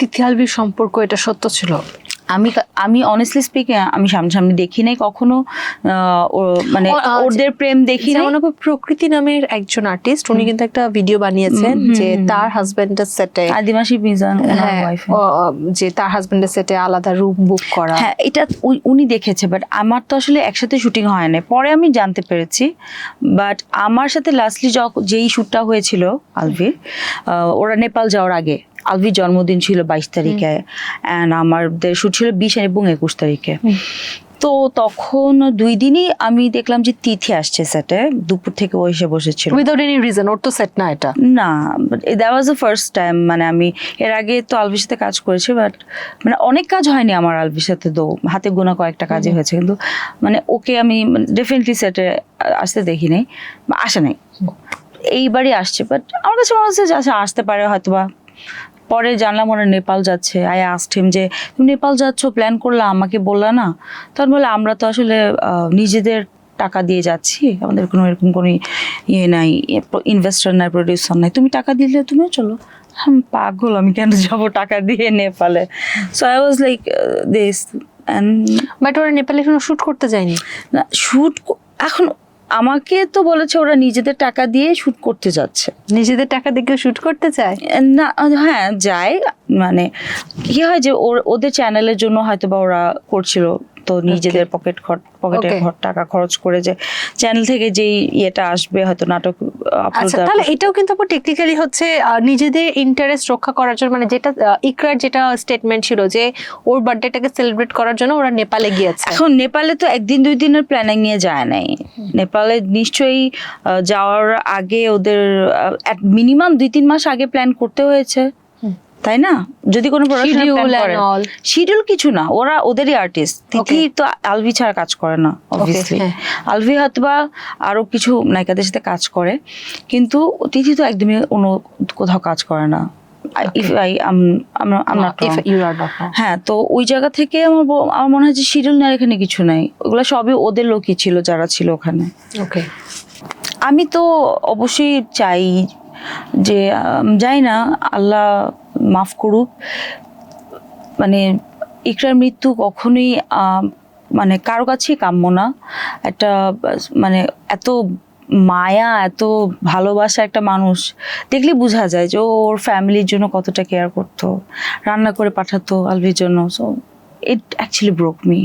তিথি আলভির সম্পর্ক এটা সত্য ছিল? আমি অনেস্টলি স্পিকিং আমি সামনাসামনি দেখি নাই কখনো, মানে ওদের প্রেম দেখি নাই। যেমন প্রকৃতি নামের একজন আর্টিস্ট, উনি কিন্তু একটা ভিডিও বানিয়েছেন যে তার হাজবেন্ডের সেটে আদিবাসী মিজান যে তার হাজবেন্ডের সেটে আলাদা রুম বুক করা। হ্যাঁ, এটা উনি দেখেছে, বাট আমার তো আসলে একসাথে শুটিং হয় না, পরে আমি জানতে পেরেছি। বাট আমার সাথে লাস্টলি যেই শ্যুটটা হয়েছিল আলভির, ওরা নেপাল যাওয়ার আগে, আলভির জন্মদিন ছিল 22 তারিখে অ্যান্ড আমাদের শুট ছিল 20 এবং 21 তারিখে। তো তখন 2 দিনই আমি দেখলাম যে তিথি আসছে সেটে, দুপুর থেকে ও এসে বসেছিল উইদাউট এনি রিজন। ওর তো সেট না এটা। না, that was the first time. মানে আমি এর আগে তো আলভির সাথে কাজ করেছি, বাট মানে অনেক কাজ হয়নি আমার আলভির সাথে, তো হাতে গোনা কয়েকটা কাজই হয়েছে, কিন্তু মানে ওকে আমি ডেফিনেটলি সেটে আসতে দেখি নাই বা আসে নাই, এইবারই আসছে। বাট আমার কাছে মনে হচ্ছে যে আসতে পারে হয়তো বা। পরে জানলাম ওরা নেপাল যাচ্ছে। আই আস্কড হিম যে তুমি নেপাল যাচ্ছ, প্ল্যান করলা, আমাকে বললা না। তখন বলে আমরা তো আসলে নিজেদের টাকা দিয়ে যাচ্ছি, আমাদের কোনো এরকম কোনো ইয়ে নাই, ইনভেস্টর নাই, প্রডিউসার নাই, তুমি টাকা দিলে তুমিও চলো। পাগল, আমি কেন যাবো টাকা দিয়ে নেপালে? So I was like this. But ওরা নেপালে কোনো শুট করতে যায়নি না, শুট এখন আমাকে তো বলেছে ওরা নিজেদের টাকা দিয়ে শুট করতে যাচ্ছে। নিজেদের টাকা দিয়ে কেউ শুট করতে চায় না? হ্যাঁ যায়, মানে কি হয় যে ওদের চ্যানেলের জন্য হয়তো বা ওরা করছিল, তো নিজেদের পকেটে টাকা খরচ করে যে চ্যানেল থেকে যেই ইয়েটা আসবে হয়তো নাটক। আচ্ছা, তাহলে এটাও কিন্তু টেকনিক্যালি হচ্ছে নিজেদের ইন্টারেস্ট রক্ষা করার জন্য, মানে যেটা ইকরার যেটা স্টেটমেন্ট ছিল যে ওর বার্থডেটাকে সেলিব্রেট করার জন্য ওরা নেপালে গিয়েছে। এখন নেপালে তো 1-2 দিনের প্ল্যানিং নিয়ে যায় নাই। নেপালে নিশ্চয়ই যাওয়ার আগে ওদের মিনিমাম 2-3 মাস আগে প্ল্যান করতে হয়েছে, তাই না? যদি কোনো শিডিউল কিছু না, ওদেরই আর্টিস্ট। তিথি তো আলভি ছাড়া কাজ করে না অবভিয়াসলি। আলভি হয়তোবা আরো কিছু নায়িকাদের সাথে কাজ করে, কিন্তু তিথি তো একদমই অন্য কোথাও কাজ করে না। হ্যাঁ, তো ওই জায়গা থেকে আমার মনে হয় যে শিডিউল নেওয়ার এখানে কিছু নাই, ওগুলো সবই ওদের লোকই ছিল যারা ছিল ওখানে। আমি তো অবশ্যই চাই যে, যাই না, আল্লাহ মাফ করুক, মানে ইকরার মৃত্যু কখনোই মানে কারো কাছেই কাম্য না। একটা মানে এত মায়া, এত ভালোবাসা একটা মানুষ দেখলে বোঝা যায় যে ওর ফ্যামিলির জন্য কতটা কেয়ার করতো, রান্না করে পাঠাতো আলভির জন্য। So it actually broke me.